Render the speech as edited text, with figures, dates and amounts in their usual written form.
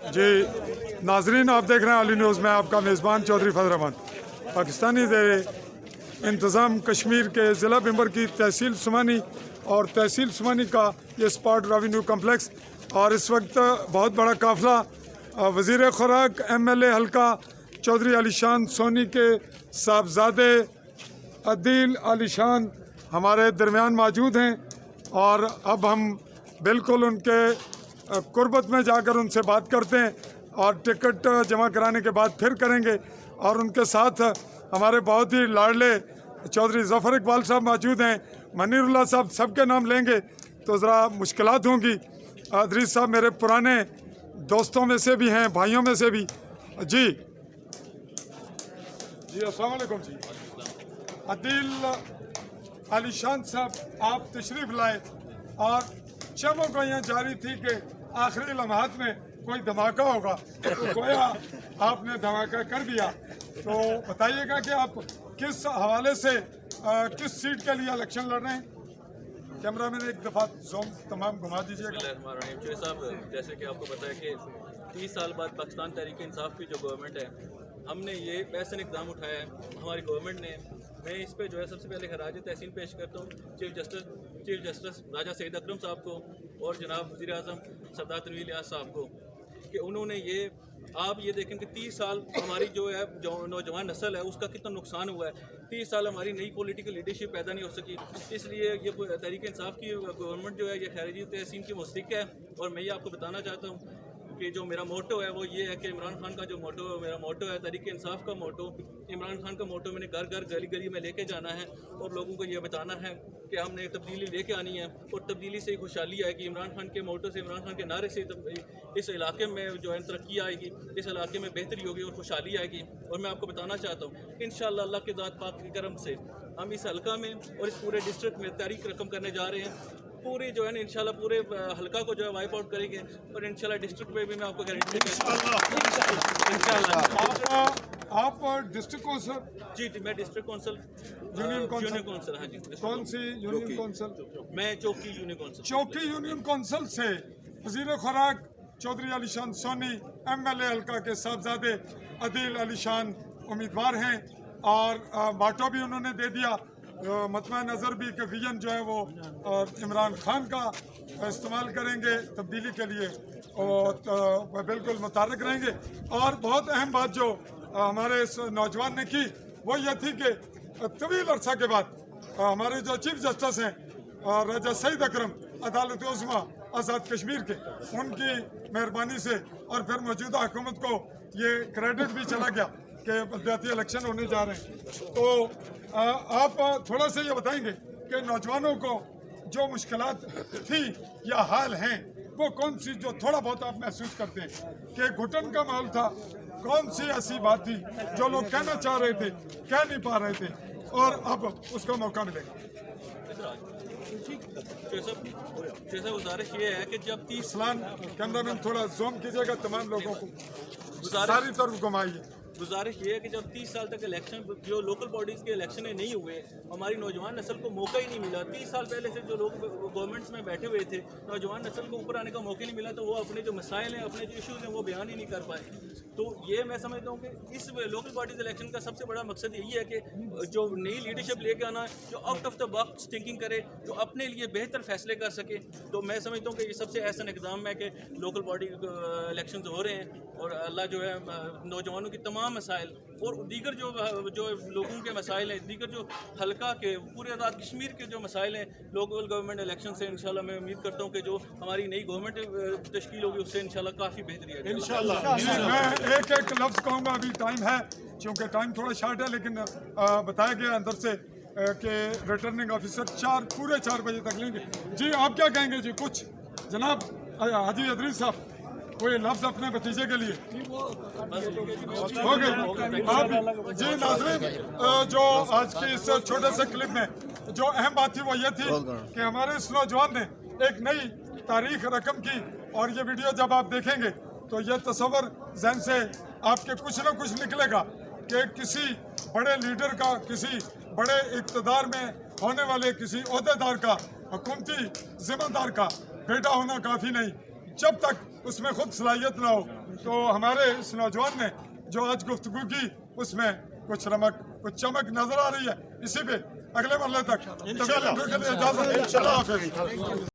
जी नाजरीन, आप देख रहे हैं अली न्यूज़ में आपका मेज़बान चौधरी फजल रहमान। पाकिस्तानी ज़ेरे इंतज़ाम कश्मीर के ज़िला बिम्बर की तहसील सुमानी और तहसील सुमानी का ये स्पॉट रेवेन्यू कम्प्लेक्स, और इस वक्त बहुत बड़ा काफ़िला वज़ीर खुराक MLA हल्का चौधरी अली शान सोनी के साहबजादे अदील अली शान हमारे दरमियान मौजूद हैं। और अब हम बिल्कुल उनके कुर्बत में जाकर उनसे बात करते हैं और टिकट जमा कराने के बाद फिर करेंगे। और उनके साथ हमारे बहुत ही लाडले चौधरी ज़फ़र इकबाल साहब मौजूद हैं, मनीरुल्लाह साहब, सबके नाम लेंगे तो ज़रा मुश्किलात होंगी। अदरीस साहब मेरे पुराने दोस्तों में से भी हैं, भाइयों में से भी। जी अस्सलाम वालेकुम जी। अदील अली शान साहब, आप तशरीफ़ लाए और शमों को यहाँ जारी थी कि आखिरी लम्हात में कोई धमाका होगा, तो गोया आपने धमाका कर दिया। तो बताइएगा कि आप किस हवाले से किस सीट के लिए इलेक्शन लड़ रहे हैं। कैमरा मैन एक दफ़ा ज़ूम तमाम घुमा दीजिएगा। साहब, जैसे कि आपको पता है कि 30 साल बाद पाकिस्तान तहरीक इंसाफ की जो गवर्नमेंट है, हमने ये ऐसा इकदाम उठाया है हमारी गवर्नमेंट ने। मैं इस पे जो है सबसे पहले खराज तहसीन पेश करता हूँ चीफ जस्टिस राजा सईद अकरम साहब को और जनाब वज़ीर आज़म सरदार तनवीर इलियास साहब को, कि उन्होंने ये, आप ये देखें कि 30 साल हमारी जो है जो नौजवान नस्ल है उसका कितना नुकसान हुआ है। 30 साल हमारी नई पॉलिटिकल लीडरशिप पैदा नहीं हो सकी, इसलिए ये तहरीक इंसाफ की गवर्नमेंट जो है ये खैरियत तहसीन की मुस्तक है। और मैं ये आपको बताना चाहता हूँ कि जो मेरा मोटो है वो ये है कि इमरान खान का जो मेरा मोटो है, तहरीक इंसाफ का मोटो, इमरान खान का मोटो मैंने घर घर गली गली में लेके जाना है और लोगों को ये बताना है कि हमने तब्दीली लेके आनी है और तब्दीली से ही खुशहाली आएगी। इमरान खान के मोटो से, इमरान खान के नारे से इस इलाके में जो है तरक्की आएगी, इस इलाके में बेहतरी होगी और खुशहाली आएगी। और मैं आपको बताना चाहता हूँ इंशाअल्लाह अल्लाह के ज़ात पाक के करम से हम इस हल्का में और इस पूरे डिस्ट्रिक्ट में तारीख रकम करने जा रहे हैं। पूरी जो है ना इंशाल्लाह पूरे हल्का को जो है वाइप आउट करेंगे और इंशाल्लाह डिस्ट्रिक्ट में भी मैं आपको गारंटी देता हूँ इंशाल्लाह। आप डिस्ट्रिक्ट कौंसल? जी मैं डिस्ट्रिक्ट कौंसल यूनियन कौंसल। हाँ जी। कौन सी यूनियन कौंसल? मैं चौकी यूनियन कौंसल। चौकी यूनियन कौंसल से वज़ीर खुराक चौधरी अली शान सोनी MLA हल्का के साहबजादे अदील अली शान उम्मीदवार हैं और माटो भी उन्होंने दे दिया। मतमा नज़र भी कि विजन जो है वो इमरान खान का इस्तेमाल करेंगे तब्दीली के लिए और बिल्कुल मुतारक रहेंगे। और बहुत अहम बात जो हमारे इस नौजवान ने की वो ये थी कि तवील अरसा के बाद हमारे जो चीफ जस्टिस हैं राजा सईद अकरम अदालत उज़्मा आज़ाद कश्मीर के, उनकी मेहरबानी से और फिर मौजूदा हुकूमत को ये क्रेडिट भी चला गया कि बलदियाती इलेक्शन होने जा रहे हैं। तो आप थोड़ा सा ये बताएंगे कि नौजवानों को जो मुश्किलात थी या हाल हैं वो कौन सी, जो थोड़ा बहुत आप महसूस करते हैं कि घुटन का माहौल था, कौन सी ऐसी बात थी जो लोग कहना चाह रहे थे, कह नहीं पा रहे थे और अब उसका मौका मिलेगा। जैसा गुजारिश ये है कि जब 30 कैमरा मैन थोड़ा जूम कीजिएगा, तमाम लोगों को सारी तरफ घुमाइए। गुजारिश ये है कि जब 30 साल तक इलेक्शन, जो लोकल बॉडीज़ के इलेक्शन नहीं हुए, हमारी नौजवान नस्ल को मौका ही नहीं मिला। 30 साल पहले से जो लोग गवर्नमेंट्स में बैठे हुए थे, नौजवान नस्ल को ऊपर आने का मौका नहीं मिला, तो वो अपने जो मसाइल हैं, अपने जो इशूज़ हैं वो बयान ही नहीं कर पाए। तो ये मैं समझता हूँ कि इस लोकल बॉडीज़ इलेक्शन का सबसे बड़ा मकसद यही है कि जो नई लीडरशिप लेके आना है, जो out of the box thinking करे, जो अपने लिए बेहतर फैसले कर सके। तो मैं समझता हूँ कि ये सबसे ऐसा इकदाम है कि लोकल बॉडी इलेक्शन हो रहे हैं और अल्लाह जो है नौजवानों की तमाम मसाइल और दीगर जो लोगों के मसाइल हैं, दीगर जो हल्का के पूरे आज़ाद कश्मीर के जो मसाइल हैं, लोकल गवर्नमेंट इलेक्शन से इंशाल्लाह मैं उम्मीद करता हूँ कि जो हमारी नई गवर्नमेंट तश्कील होगी उससे इंशाल्लाह काफ़ी बेहतरी है इंशाल्लाह। मैं एक लफ्ज़ कहूँगा, अभी टाइम है क्योंकि टाइम थोड़ा शॉर्ट है, लेकिन बताया गया अंदर से कि रिटर्निंग ऑफिसर पूरे 4 बजे तक लेंगे। जी आप क्या कहेंगे जी कुछ? जनाब हाजी अदरीस साहब, कोई लफ्ज़ अपने भतीजे के लिए हो गए आप? जी नाज़रीन, जो आज की इस छोटे से क्लिप में जो अहम बात थी वो ये थी कि हमारे इस नौजवान ने एक नई तारीख रकम की और ये वीडियो जब आप देखेंगे तो ये तस्वर जहन से आपके कुछ न कुछ निकलेगा कि किसी बड़े लीडर का, किसी बड़े इक़्तिदार में होने वाले किसी ओहदेदार का, हुकूमती जिम्मेदार का बेटा होना काफ़ी नहीं। जब तक اس میں خود صلاحیت نہ ہو. تو ہمارے اس نوجوان نے جو آج گفتگو کی اس میں کچھ رمق کچھ چمک نظر آ رہی ہے. اسی پہ اگلے مرحلے تک اجازت. اللہ حافظ.